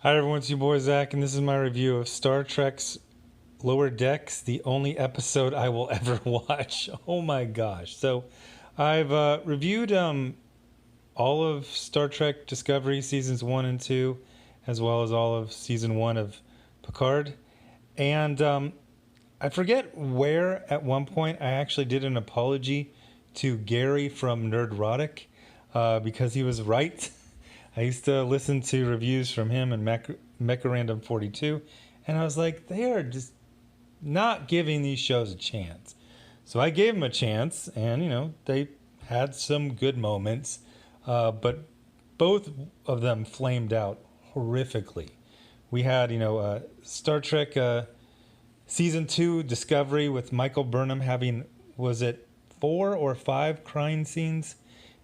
Hi everyone, it's your boy Zach, and this is my review of Star Trek's Lower Decks, the only episode I will ever watch. Oh my gosh. So I've reviewed all of Star Trek Discovery seasons 1 and 2, as well as all of season 1 of Picard. And I forget where at one point I actually did an apology to Gary from Nerdrotic because he was right. I used to listen to reviews from him and Mecha Random 42, and I was like, they are just not giving these shows a chance. So I gave them a chance, and they had some good moments, but both of them flamed out horrifically. We had Star Trek season 2 Discovery with Michael Burnham having, was it 4 or 5 crying scenes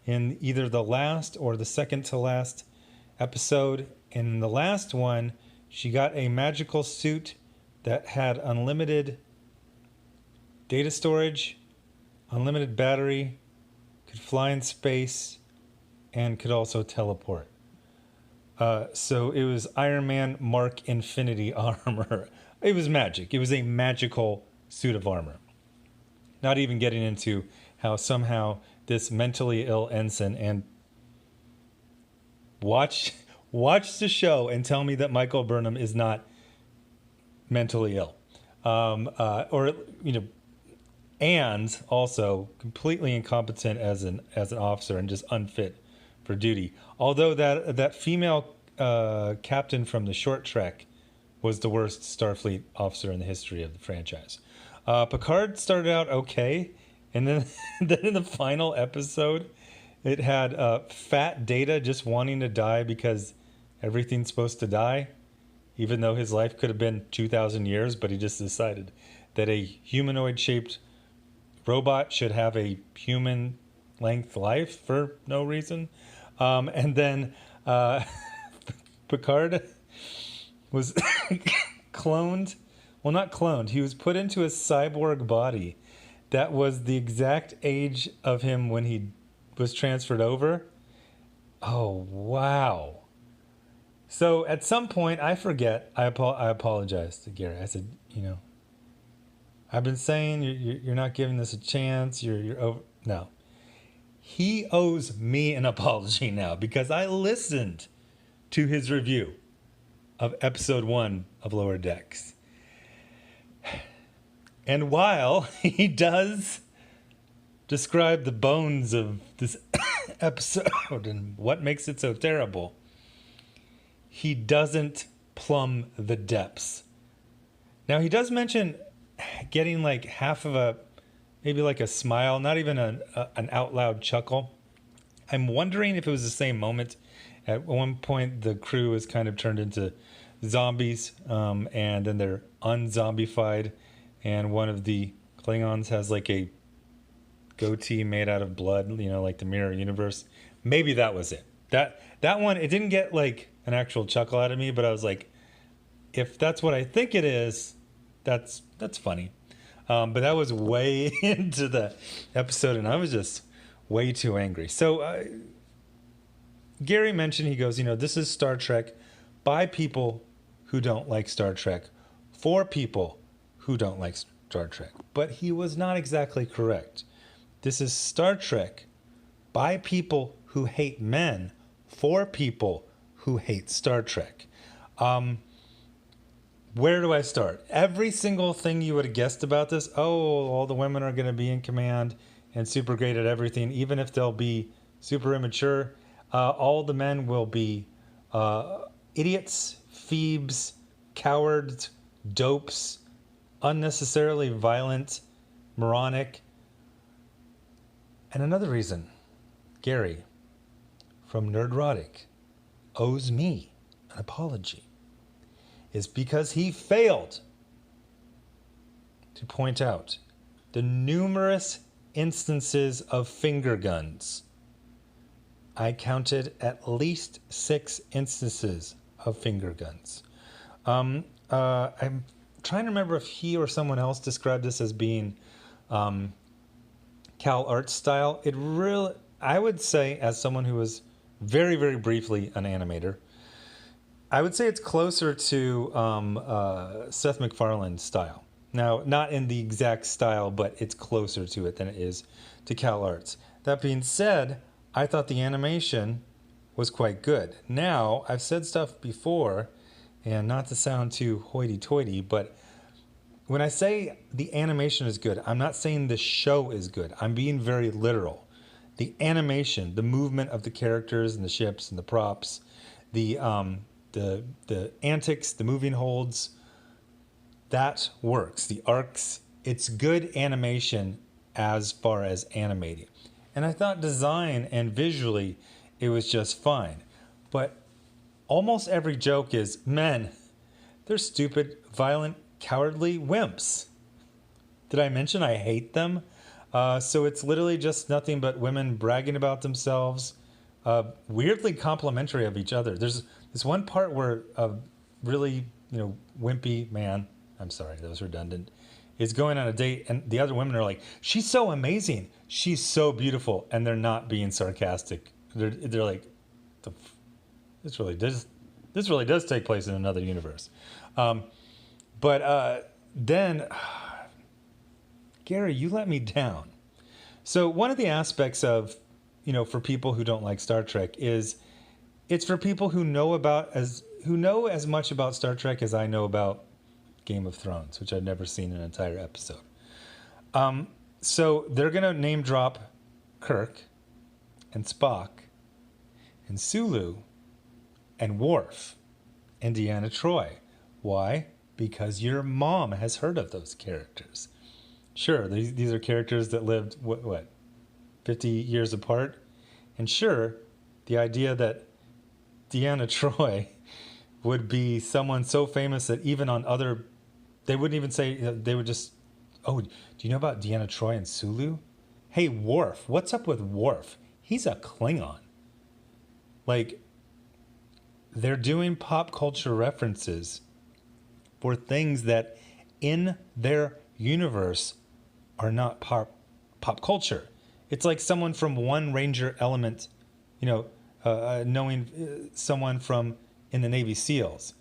in either the last or the second to last episode. In the last one, she got a magical suit that had unlimited data storage, unlimited battery, could fly in space, and could also teleport. So it was Iron Man Mark Infinity armor. It was magic. It was a magical suit of armor. Not even getting into how somehow this mentally ill ensign and watch the show and tell me that Michael Burnham is not mentally ill, or and also completely incompetent as an officer and just unfit for duty. Although that female captain from the short trek was the worst Starfleet officer in the history of the franchise. Picard started out okay, and then then in the final episode, it had fat Data just wanting to die because everything's supposed to die, even though his life could have been 2,000 years, but he just decided that a humanoid-shaped robot should have a human-length life for no reason. And then Picard was cloned. Well, not cloned. He was put into a cyborg body that was the exact age of him when he was transferred over. Oh, wow. So at some point, I forget, I apologized to Gary. I said, I've been saying you're not giving this a chance. You're over. No. He owes me an apology now because I listened to his review of episode 1 of Lower Decks. And while he does describe the bones of this episode and what makes it so terrible, he doesn't plumb the depths. Now, he does mention getting like half of maybe like a smile, not even an out loud chuckle. I'm wondering if it was the same moment. At one point, the crew is kind of turned into zombies, and then they're unzombified, and one of the Klingons has like a goatee made out of blood, like the Mirror Universe. Maybe that was it. That one, it didn't get like an actual chuckle out of me, but I was like, if that's what I think it is, that's funny. But that was way into the episode, and I was just way too angry. So Gary mentioned, he goes, this is Star Trek by people who don't like Star Trek, for people who don't like Star Trek. But he was not exactly correct. This is Star Trek by people who hate men, for people who hate Star Trek. Where do I start? Every single thing you would have guessed about this, all the women are going to be in command and super great at everything, even if they'll be super immature. All the men will be idiots, phoebes, cowards, dopes, unnecessarily violent, moronic. And another reason, Gary from Nerdrotic owes me an apology, is because he failed to point out the numerous instances of finger guns. I counted at least 6 instances of finger guns. I'm trying to remember if he or someone else described this as being Cal art style. It really, I would say, as someone who was very, very briefly an animator, I would say it's closer to Seth MacFarlane's style. Now, not in the exact style, but it's closer to it than it is to Cal Arts. That being said, I thought the animation was quite good. Now, I've said stuff before, and not to sound too hoity-toity, but when I say the animation is good, I'm not saying the show is good. I'm being very literal. The animation, the movement of the characters and the ships and the props, the the antics, the moving holds, that works. The arcs, it's good animation as far as animating. And I thought design and visually it was just fine. But almost every joke is men, they're stupid, violent, cowardly wimps. Did I mention I hate them? So it's literally just nothing but women bragging about themselves, weirdly complimentary of each other. There's this one part where a really, wimpy man, I'm sorry, that was redundant, is going on a date, and the other women are like, she's so amazing, she's so beautiful, and they're not being sarcastic. They're like, this really does take place in another universe. But then, Gary, you let me down. So one of the aspects of, for people who don't like Star Trek is it's for people who know as much about Star Trek as I know about Game of Thrones, which I've never seen an entire episode. So they're gonna name drop Kirk and Spock and Sulu and Worf and Deanna Troi. Why? Because your mom has heard of those characters. Sure, these are characters that lived, what 50 years apart? And sure, the idea that Deanna Troi would be someone so famous that even on other, they wouldn't even say, they would just, oh, do you know about Deanna Troi and Sulu? Hey, Worf, what's up with Worf? He's a Klingon. Like, they're doing pop culture references for things that in their universe are not pop culture. It's like someone from One Ranger Element, knowing someone from in the Navy SEALs.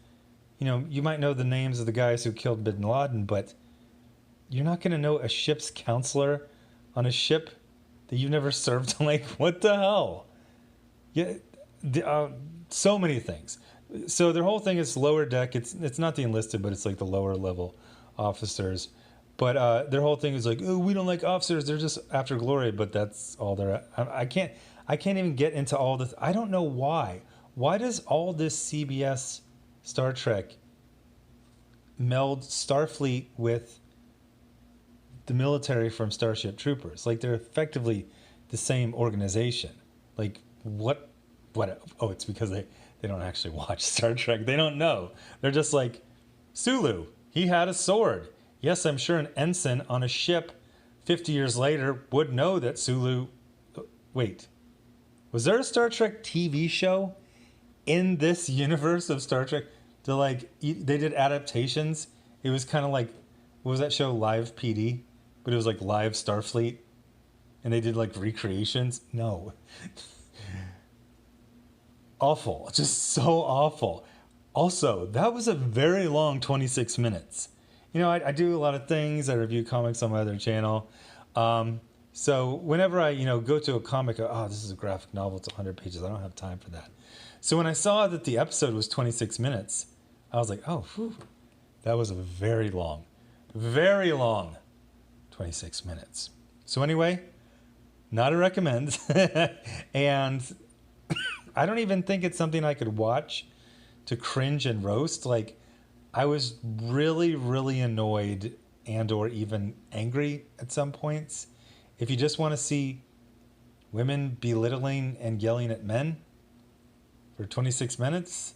You might know the names of the guys who killed Bin Laden, but you're not going to know a ship's counselor on a ship that you've never served on. Like, what the hell? Yeah, so many things. So their whole thing is lower deck. It's not the enlisted, but it's like the lower level officers. But their whole thing is like, oh, we don't like officers. They're just after glory. But that's all they're. I can't even get into all this. I don't know why. Why does all this CBS Star Trek meld Starfleet with the military from Starship Troopers? Like, they're effectively the same organization. Like, what? Oh, it's because they don't actually watch Star Trek. They don't know. They're just like, Sulu, he had a sword. Yes, I'm sure an ensign on a ship 50 years later would know that Sulu... Wait, was there a Star Trek TV show in this universe of Star Trek? They did adaptations. It was kind of like, what was that show, Live PD? But it was like Live Starfleet. And they did like recreations. No. Awful. Just so awful. Also, that was a very long 26 minutes. I do a lot of things. I review comics on my other channel. So whenever I, go to a comic, this is a graphic novel. It's 100 pages. I don't have time for that. So when I saw that the episode was 26 minutes, I was like, oh, whew, that was a very long 26 minutes. So anyway, not a recommend. And I don't even think it's something I could watch to cringe and roast. Like, I was really, really annoyed and or even angry at some points. If you just want to see women belittling and yelling at men for 26 minutes,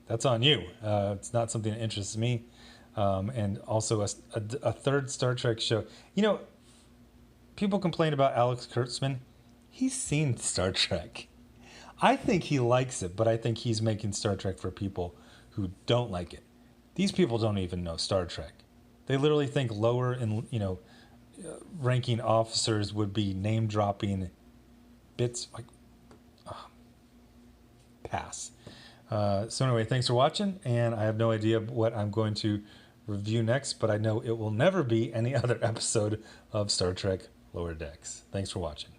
that's on you. It's not something that interests me. And also a third Star Trek show. People complain about Alex Kurtzman. He's seen Star Trek. I think he likes it, but I think he's making Star Trek for people who don't like it. These people don't even know Star Trek. They literally think lower in, ranking officers would be name dropping bits like pass. So anyway, thanks for watching, and I have no idea what I'm going to review next, but I know it will never be any other episode of Star Trek Lower Decks. Thanks for watching.